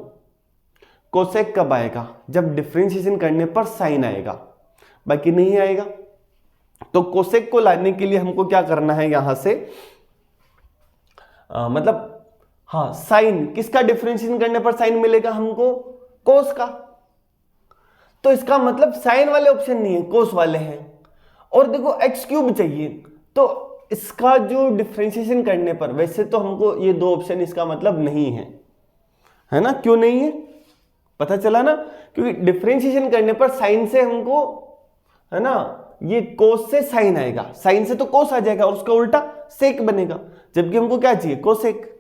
कोसेक कब आएगा, जब डिफरेंशिएशन करने पर साइन आएगा, बाकी नहीं आएगा। तो कोसेक को लाने के लिए हमको क्या करना है, यहां से मतलब हाँ साइन, किसका डिफरेंशिएशन करने पर साइन मिलेगा हमको, कोस का। तो इसका मतलब साइन वाले ऑप्शन नहीं है, कोस वाले हैं। और देखो एक्स क्यूब चाहिए, तो इसका जो डिफरेंशिएशन करने पर, वैसे तो हमको ये दो ऑप्शन इसका मतलब नहीं है ना, क्यों नहीं है पता चला ना, क्योंकि डिफरेंशिएशन करने पर साइन से हमको, है ना, ये कोस से साइन आएगा, साइन से तो कोस आ जाएगा और उसका उल्टा सेक बनेगा, जबकि हमको क्या चाहिए, कोसेक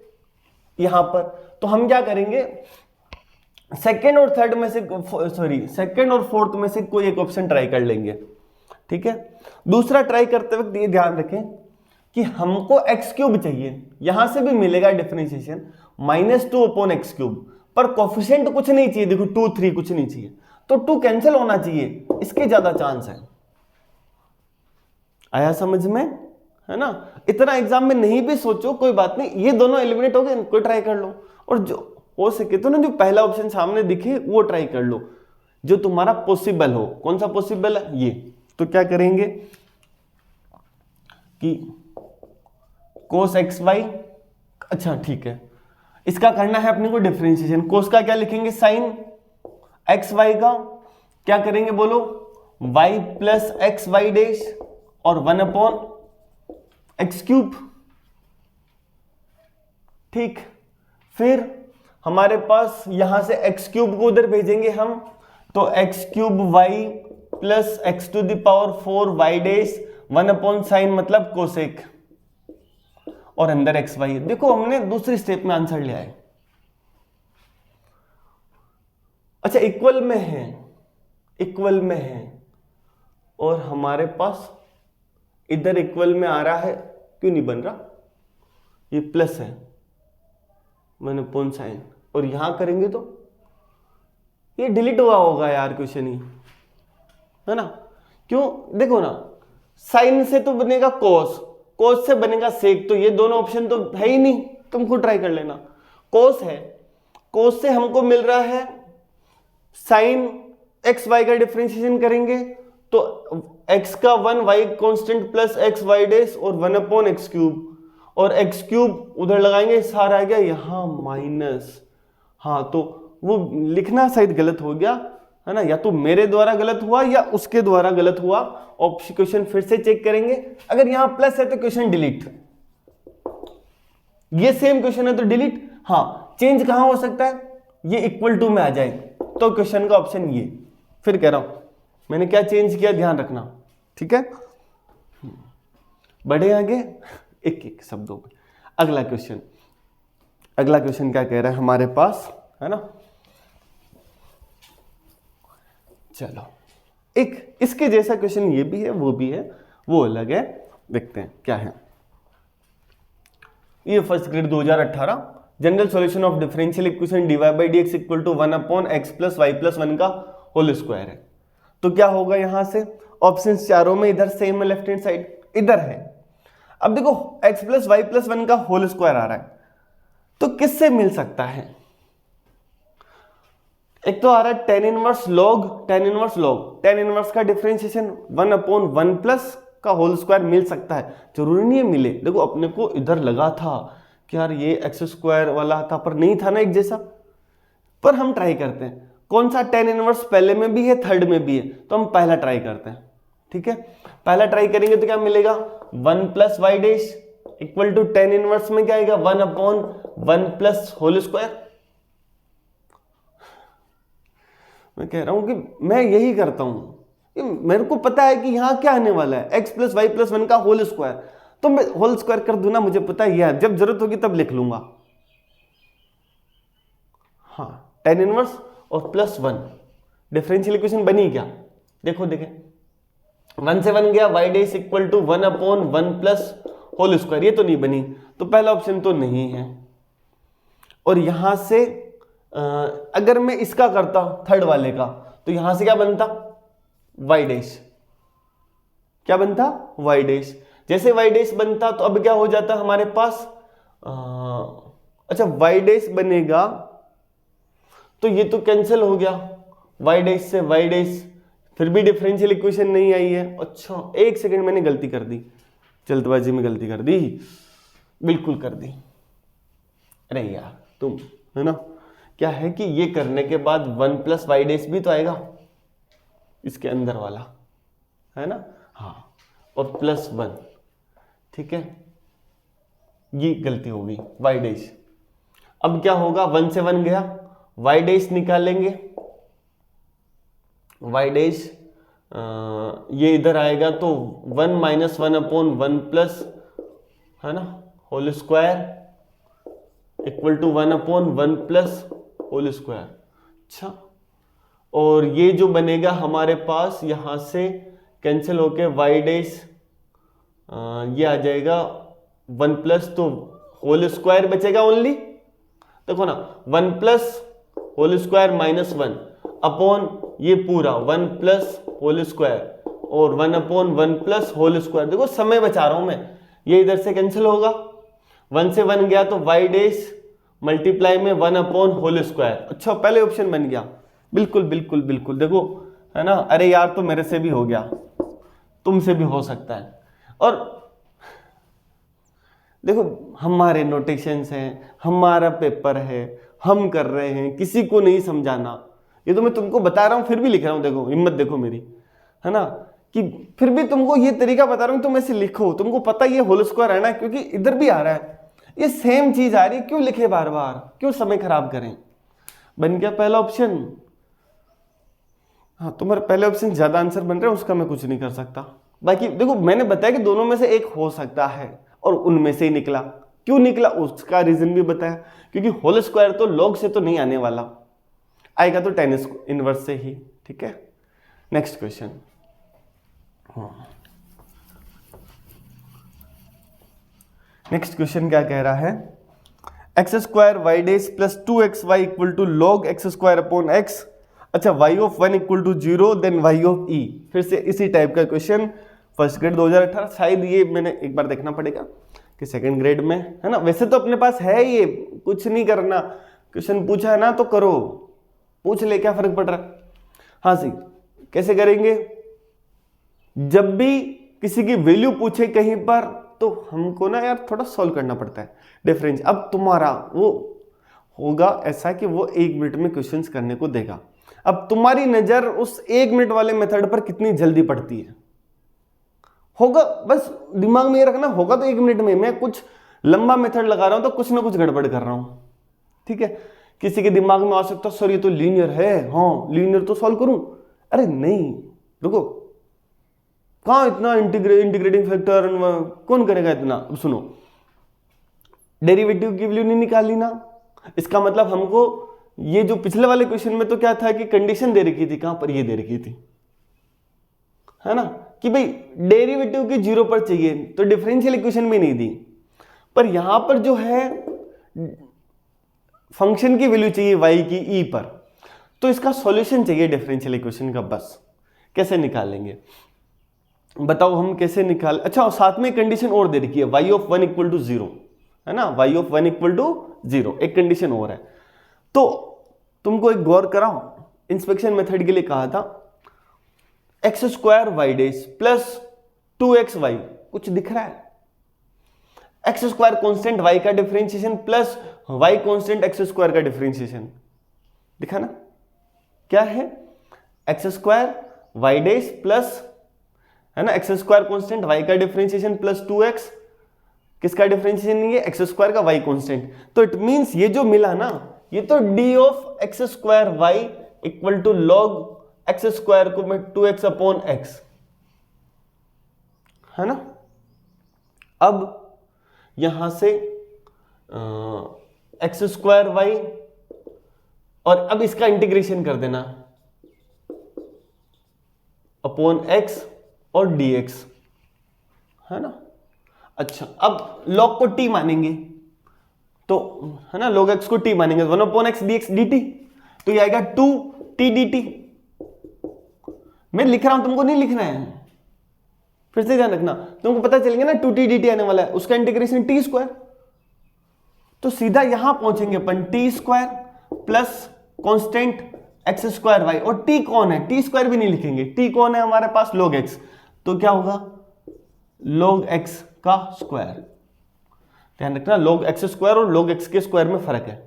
यहां पर। तो हम क्या करेंगे, सेकंड और थर्ड में से, सॉरी सेकंड और फोर्थ में से कोई एक ऑप्शन ट्राई कर लेंगे, ठीक है। दूसरा ट्राई करते वक्त ये ध्यान रखें कि हमको एक्स क्यूब चाहिए, यहां से भी मिलेगा डिफरेंशिएशन -2 अपॉन एक्स क्यूब, पर कोफिशिएंट कुछ नहीं चाहिए, देखो 2 3 कुछ नहीं चाहिए, तो 2 कैंसिल होना चाहिए, इसके ज्यादा चांस है। आया समझ में, है ना। इतना एग्जाम में नहीं भी सोचो कोई बात नहीं, ये दोनों एलिमिनेट हो गए, इनको ट्राई कर लो, और जो हो सके तो ना जो पहला ऑप्शन सामने दिखे वो ट्राई कर लो, जो तुम्हारा पॉसिबल हो। कौन सा पॉसिबल है, ये। तो क्या करेंगे कि कोस एक्स वाई, अच्छा ठीक है, इसका करना है अपने को डिफरेंशिएशन। कोस का क्या लिखेंगे, साइन एक्स वाई का क्या करेंगे बोलो, y plus x y dash और 1/x³। ठीक, फिर हमारे पास यहां से x³ को उधर भेजेंगे हम, तो x³ Y plus x⁴ Y dash 1/sin मतलब कोसेक और अंदर एक्स वाई। देखो हमने दूसरी स्टेप में आंसर लिया है। अच्छा, इक्वल में है, इक्वल में है और हमारे पास इधर इक्वल में आ रहा है, क्यों नहीं बन रहा? ये प्लस है 1/sin और यहां करेंगे तो ये डिलीट हुआ होगा यार क्वेश्चन ही, है ना? क्यों? देखो ना, साइन से तो बनेगा कोस, कोस से बनेगा सेक, तो ये दोनों ऑप्शन तो है ही नहीं, तुम खुद ट्राई कर लेना। कोस है, कोस से हमको मिल रहा है साइन एक्स वाई का डिफरेंशिएशन करेंगे तो x का 1 y constant plus x y dash और 1/x³ और x³ उधर लगाएंगे, सारा आ गया यहां माइनस। हाँ, तो वो लिखना शायद गलत हो गया, है ना? या तो मेरे द्वारा गलत हुआ या उसके द्वारा गलत हुआ। क्वेश्चन फिर से चेक करेंगे, अगर यहां प्लस है तो क्वेश्चन डिलीट, ये सेम क्वेश्चन है तो डिलीट। हाँ, चेंज कहां हो सकता है? ये इक्वल टू में आ जाए तो क्वेश्चन का ऑप्शन ये। फिर कह रहा हूं मैंने क्या चेंज किया, ध्यान रखना, ठीक है? बढ़े आगे एक एक शब्दों में। अगला क्वेश्चन, अगला क्वेश्चन क्या कह रहा है हमारे पास, है ना? चलो, एक इसके जैसा क्वेश्चन ये भी है, वो भी है, वो अलग है, देखते हैं क्या है। ये first grade 2018 general solution of differential equation dy by dx equal to 1/x plus y plus 1 का होल स्क्वायर है। तो क्या होगा यहां से? ऑप्शंस चारों में इधर सेम है, लेफ्ट हैंड साइड इधर है। अब देखो x प्लस वाई प्लस 1 का होल स्क्वायर आ रहा है, तो किससे मिल सकता है? एक तो आ रहा है tan inverse log, tan inverse log, tan inverse का डिफरेंशिएशन 1/1 प्लस का होल स्क्वायर मिल सकता है, जरूरी नहीं है मिले। देखो अपने को इधर लगा था कि यार ये x² वाला था, पर नहीं था ना एक जैसा, पर हम ट्राई करते हैं। कौन सा tan इनवर्स पहले में भी है, थर्ड में भी है, तो हम पहला ट्राई करते हैं, ठीक है? पहला ट्राई करेंगे तो क्या मिलेगा? 1 plus y dash equal to tan inverse में क्या आएगा? 1/1 प्लस होल स्क्वायर। मैं कह रहा हूं कि मैं यही करता हूं, मेरे को पता है कि यहां क्या आने वाला है, x प्लस वाई प्लस 1 का होल स्क्वायर, तो मैं होल स्क्वायर कर दूं ना, मुझे पता है यह जब जरूरत होगी तब लिख लूंगा। हाँ, tan इनवर्स और प्लस 1 डिफरेंशियल इक्वेशन बनी क्या? देखो देखें, 1 से 1 गया, y dash equal to 1/1 plus whole square, ये तो नहीं बनी, तो पहला ऑप्शन तो नहीं है। और यहां से अगर मैं इसका करता थर्ड वाले का, तो यहां से क्या बनता? y डैश, क्या बनता? y dash. जैसे y डैश बनता तो अब क्या हो जाता हमारे पास? अच्छा, y डैश बनेगा तो ये तो कैंसिल हो गया, y डैश से y डैश, फिर भी डिफरेंशियल इक्वेशन नहीं आई है। अच्छा, एक सेकंड, मैंने गलती कर दी, जल्दबाजी में गलती कर दी, बिल्कुल कर दी। अरे यार तुम, है ना? क्या है कि ये करने के बाद 1 प्लस वाई डैश भी तो आएगा इसके अंदर वाला, है ना? हाँ, और प्लस 1, ठीक है? ये गलती होगी, वाई डैश। अब क्या होगा? 1 से 1 गया, वाई डैश निकालेंगे, वाई डैश ये इधर आएगा तो 1 माइनस 1/1 प्लस, है ना, whole square equal to 1/1 plus whole square. अच्छा, और ये जो बनेगा हमारे पास यहां से कैंसिल होके वाई डैश ये आ जाएगा 1 प्लस, तो होल स्क्वायर बचेगा ओनली। देखो ना, 1 plus whole square minus 1 upon ये पूरा 1 प्लस होल स्क्वायर और 1/1 प्लस होल स्क्वायर। देखो समय बचा रहा हूं मैं, ये इधर से कैंसिल होगा, 1 से 1 गया तो वाई डैश मल्टीप्लाई में 1/होल स्क्वायर। अच्छा, पहले ऑप्शन बन गया, बिल्कुल बिल्कुल बिल्कुल। देखो, है ना? अरे यार, तो मेरे से भी हो गया, तुमसे भी हो सकता है। और देखो, हमारे नोटेशंस हैं, हमारा पेपर है, हम कर रहे हैं, किसी को नहीं समझाना। ये तो मैं तुमको बता रहा हूं, फिर भी लिख रहा हूं। देखो हिम्मत, देखो मेरी, है ना, कि फिर भी तुमको ये तरीका बता रहा हूं, तुम ऐसे लिखो, तुमको पता ये होल स्क्वायर है ना, क्योंकि इधर भी आ रहा है, ये सेम चीज आ रही है, क्यों लिखे बार बार, क्यों समय खराब करें। बन गया पहला ऑप्शन। हाँ, तुम्हारे पहले ऑप्शन ज्यादा आंसर बन रहे हैं, उसका मैं कुछ नहीं कर सकता। बाकी देखो, मैंने बताया कि दोनों में से एक हो सकता है और उनमें से ही निकला। क्यों निकला उसका रीजन भी बताया, क्योंकि होल स्क्वायर तो लॉग से तो नहीं आने वाला, आएगा तो tan इनवर्स से ही। ठीक है, नेक्स्ट क्वेश्चन। नेक्स्ट क्वेश्चन क्या कह रहा है, x square y dash plus 2xy equal to log x square upon x. अच्छा, y of 1 equal to 0 then y of e। फिर से इसी टाइप का क्वेश्चन, फर्स्ट ग्रेड 2018। शायद ये मैंने एक बार देखना पड़ेगा कि सेकंड ग्रेड में है ना। वैसे तो अपने पास है, ये कुछ नहीं करना, क्वेश्चन पूछा है ना तो करो, पूछ ले, क्या फर्क पड़ रहा है। हाँ सी, कैसे करेंगे, जब भी किसी की वैल्यू पूछे कहीं पर तो हमको ना यार थोड़ा सॉल्व करना पड़ता है डिफरेंस। अब तुम्हारा वो होगा ऐसा कि वो 1 मिनट में क्वेश्चंस करने को देगा। अब तुम्हारी नजर उस 1 मिनट वाले मेथड पर कितनी जल्दी पड़ती है, होगा बस दिमाग में ये रखना, होगा तो 1 मिनट में। मैं कुछ लंबा मेथड लगा रहा हूं तो कुछ ना कुछ गड़बड़ कर रहा हूं। ठीक है, किसी के दिमाग में आ सकता है सर ये तो लीनियर है, हाँ लीनियर तो सॉल्व करूं। अरे नहीं, रुको, कहां इतना इंटीग्रेटिंग फैक्टर कौन करेगा इतना। सुनो, डेरिवेटिव की वैल्यू नहीं निकाली ना, इसका मतलब हमको ये जो पिछले वाले क्वेश्चन में तो क्या था कि कंडीशन दे रखी थी, कहां पर ये दे रखी थी, है ना, कि भाई डेरिवेटिव की 0 पर चाहिए, तो डिफरेंशियल इक्वेशन भी नहीं दी। पर यहां पर जो है फंक्शन की वैल्यू चाहिए y की e पर, तो इसका सॉल्यूशन चाहिए डिफरेंशियल इक्वेशन का। बस कैसे निकालेंगे बताओ, हम कैसे निकाल। अच्छा, और साथ में कंडीशन और दे रखी है, y ऑफ 1 इक्वल टू 0, है ना, y ऑफ 1 इक्वल टू 0, एक कंडीशन और है। तो तुमको एक गौर कराओ, इंस्पेक्शन मेथड के लिए कहा था x square y dash plus 2xy, कुछ दिख रहा है, एक्स स्क्वायर कॉन्स्टेंट y का differentiation plus y constant x square का डिफरेंशिएशन, दिखा ना, क्या है, x square y dash plus, है ना, एक्स स्क्वायर कॉन्स्टेंट y का डिफरेंशिएशन प्लस 2x, किसका डिफरेंशिएशन नहीं है, एक्स स्क्वायर का y कॉन्स्टेंट। तो इट मींस ये जो मिला ना, ये तो d of x square y equal to log x square को मैं 2x अपॉन एक्स, है ना। अब यहां से एक्स स्क्वायर वाई, और अब इसका इंटीग्रेशन कर देना अपॉन एक्स और dx, है ना। अच्छा, अब log को t मानेंगे तो, है ना, log x को t मानेंगे, 1 अपॉन एक्स dx dt, तो ये आएगा 2t dt। मैं लिख रहा हूं, तुमको नहीं लिखना है, फिर से ध्यान रखना, तुमको पता चलेगा ना 2t dt आने वाला है, उसका इंटीग्रेशन t स्क्वायर, तो सीधा यहां पहुंचेंगे अपन t square plus constant x square y, और t कौन है, t स्क्वायर भी नहीं लिखेंगे, t कौन है हमारे पास, log x, तो क्या होगा log x का स्क्वायर। ध्यान रखना, log x स्क्वायर और log x के स्क्वायर में फर्क है,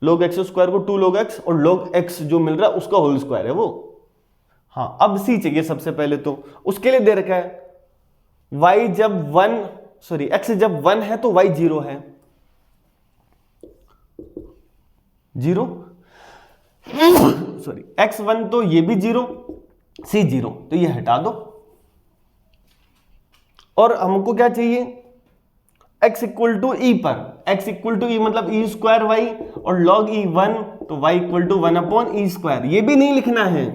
log x स्क्वायर को 2 log x और log x जो मिल रहा है उसका होल स्क्वायर है वो। हाँ, अब c चाहिए सबसे पहले, तो उसके लिए दे रखा है y जब 1, सॉरी x जब 1 है तो y 0 है, 0 सॉरी x 1 तो ये भी 0, c 0, तो ये हटा दो। और हमको क्या चाहिए, x इक्वल टू ई पर, x इक्वल टू ई मतलब ई स्क्वायर वाई, और log e 1 तो y equal to 1 upon e square, ये भी नहीं लिखना है,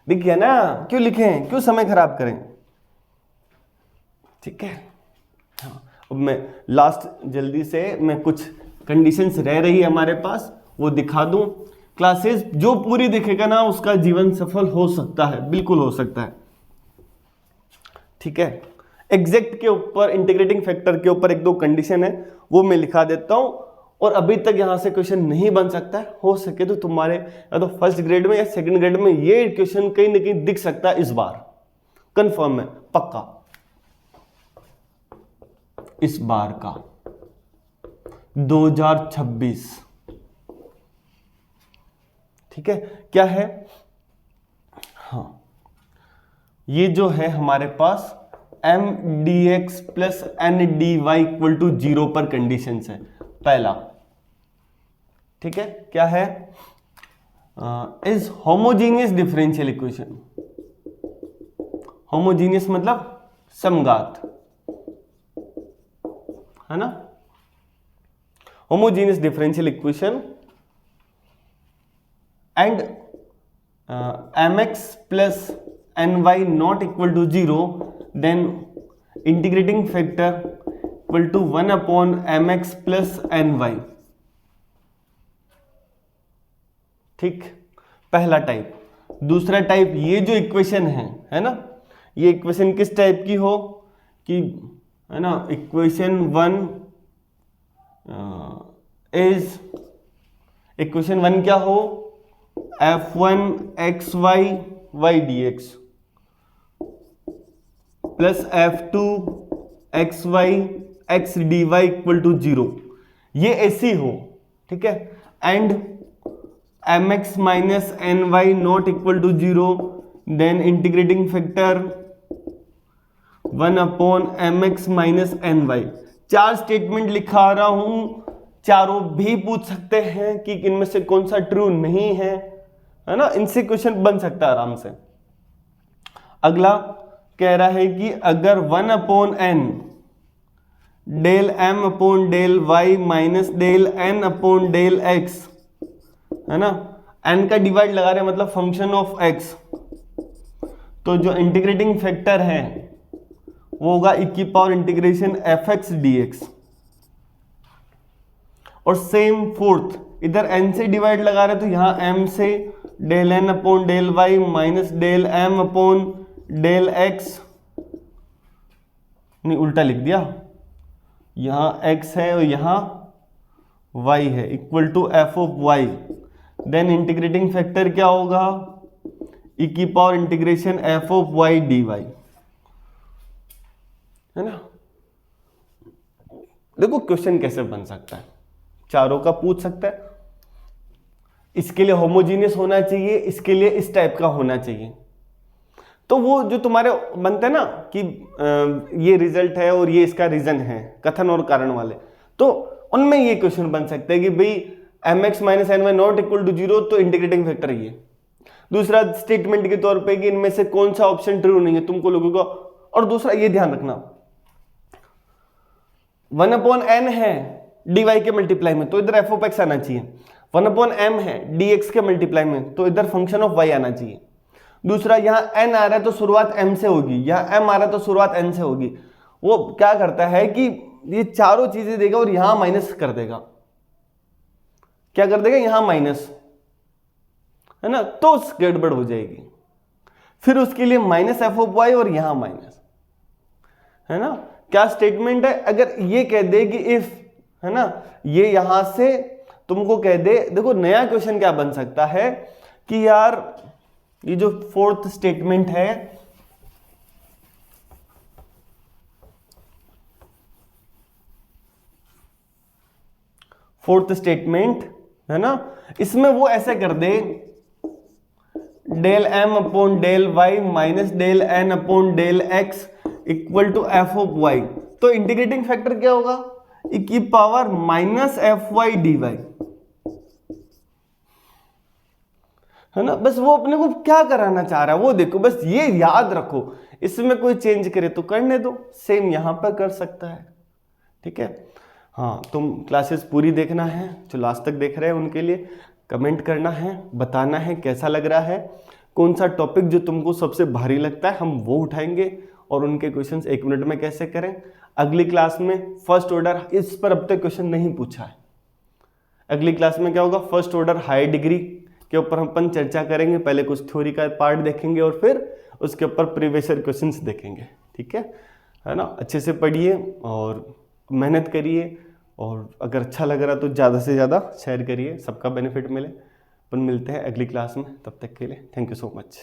दिख गया ना, क्यों लिखें, क्यों समय खराब करें। ठीक है, हाँ, अब मैं लास्ट जल्दी से मैं कुछ कंडीशंस रह रही है हमारे पास वो दिखा दूं। क्लासेस जो पूरी देखेगा ना उसका जीवन सफल हो सकता है, बिल्कुल हो सकता है। ठीक है, एग्जैक्ट के ऊपर, इंटीग्रेटिंग फैक्टर के ऊपर 1-2 कंडीशन है वो मैं लिखा देता हूं, और अभी तक यहां से क्वेश्चन नहीं बन सकता है, हो सके तो तुम्हारे या तो फर्स्ट ग्रेड में या सेकंड ग्रेड में ये क्वेश्चन कहीं ना कहीं दिख सकता है इस बार, कंफर्म है, पक्का इस बार का 2026। ठीक है, क्या है, ये जो है हमारे पास M D x plus N D Y equal to 0 पर कंडीशन है पहला। ठीक है, क्या है? Is homogeneous differential equation. Homogeneous मतलब समघात, है ना? Homogeneous differential equation and mx plus ny not equal to 0, then integrating factor equal to 1 upon mx plus ny। ठीक, पहला टाइप। दूसरा टाइप, ये जो इक्वेशन है ना, ये इक्वेशन किस टाइप की हो कि, है ना, इक्वेशन 1 इज, इक्वेशन 1 क्या हो? f1 xy y dx plus f2 xy x dy equal to 0, ये ऐसी हो। ठीक है, and mx minus ny not equal to 0, then integrating factor 1 upon mx minus ny। 4 statement लिखा रहा हूं, चारों भी पूछ सकते हैं कि इनमें से कौन सा ट्रू नहीं है ना? इनसे क्वेश्चन बन सकता है आराम से। अगला कह रहा है कि अगर 1 upon n del M upon del Y minus del N upon del x, है ना, एन का डिवाइड लगा रहे हैं मतलब फंक्शन ऑफ एक्स, तो जो इंटीग्रेटिंग फैक्टर है वो होगा e की power integration f x d x. और सेम फोर्थ, इधर n से डिवाइड लगा रहे तो यहां m से del n upon del Y minus del m upon del x, नहीं उल्टा लिख दिया, यहां x है और यहां y है, equal to f of y। Then integrating factor क्या होगा? e की power integration f of y dy, है ना? देखो क्वेश्चन कैसे बन सकता है, चारों का पूछ सकता है। इसके लिए होमोजीनियस होना चाहिए, इसके लिए इस टाइप का होना चाहिए। तो वो जो तुम्हारे बनते हैं ना कि ये रिजल्ट है और ये इसका रीजन है, कथन और कारण वाले, तो उनमें ये क्वेश्चन बन सकता है कि भाई mx minus n y not equal to 0, तो इंटीग्रेटिंग फैक्टर ये। दूसरा स्टेटमेंट के तौर पे कि इनमें से कौन सा ऑप्शन ट्रू नहीं है, तुमको लोगों को। और दूसरा ये ध्यान रखना, 1 अपॉन एन है dy के मल्टीप्लाई में, तो इधर एफ ऑफ एक्स आना चाहिए। 1 अपॉन एम है dx के मल्टीप्लाई में, तो इधर फंक्शन ऑफ y आना चाहिए। दूसरा, यहाँ n आ रहा है तो शुरुआत m से होगी, यहाँ m आ रहा है तो शुरुआत n से होगी। वो क्या करता है कि ये चारों चीजें देगा और यहां माइनस कर देगा। क्या कर देगा? यहां माइनस, है ना, तो गड़बड़ हो जाएगी। फिर उसके लिए माइनस एफ ऑफ वाई और यहां माइनस, है ना। क्या स्टेटमेंट है? अगर ये कह दे कि इफ, है ना, ये यहां से तुमको कह दे, देखो नया क्वेश्चन क्या बन सकता है कि यार ये जो फोर्थ स्टेटमेंट है, फोर्थ स्टेटमेंट है ना, इसमें वो ऐसे कर दे del M upon del Y minus del N upon del X equal to F of Y. तो इंटीग्रेटिंग फैक्टर क्या होगा? e की power minus F Y D Y, है ना। बस वो अपने को क्या कराना चाह रहा है वो देखो, बस ये याद रखो। इसमें कोई चेंज करे तो करने दो, सेम यहां पर कर सकता है, ठीक है। हाँ, तुम क्लासेस पूरी देखना है, जो लास्ट तक देख रहे हैं उनके लिए कमेंट करना है, बताना है कैसा लग रहा है, कौन सा टॉपिक जो तुमको सबसे भारी लगता है हम वो उठाएंगे और उनके क्वेश्चंस 1 मिनट में कैसे करें। अगली क्लास में फर्स्ट ऑर्डर, इस पर अब तक क्वेश्चन नहीं पूछा है। अगली क्लास में क्या होगा? फर्स्ट ऑर्डर हायर डिग्री के ऊपर हम अपन चर्चा करेंगे। पहले कुछ थ्योरी का पार्ट देखेंगे और फिर उसके ऊपर प्रीवियस ईयर क्वेश्चंस देखेंगे, ठीक है ना। अच्छे से पढ़िए और मेहनत करिए, और अगर अच्छा लग रहा तो ज़्यादा से ज़्यादा शेयर करिए, सबका बेनिफिट मिले। अपन मिलते हैं अगली क्लास में, तब तक के लिए थैंक यू सो मच।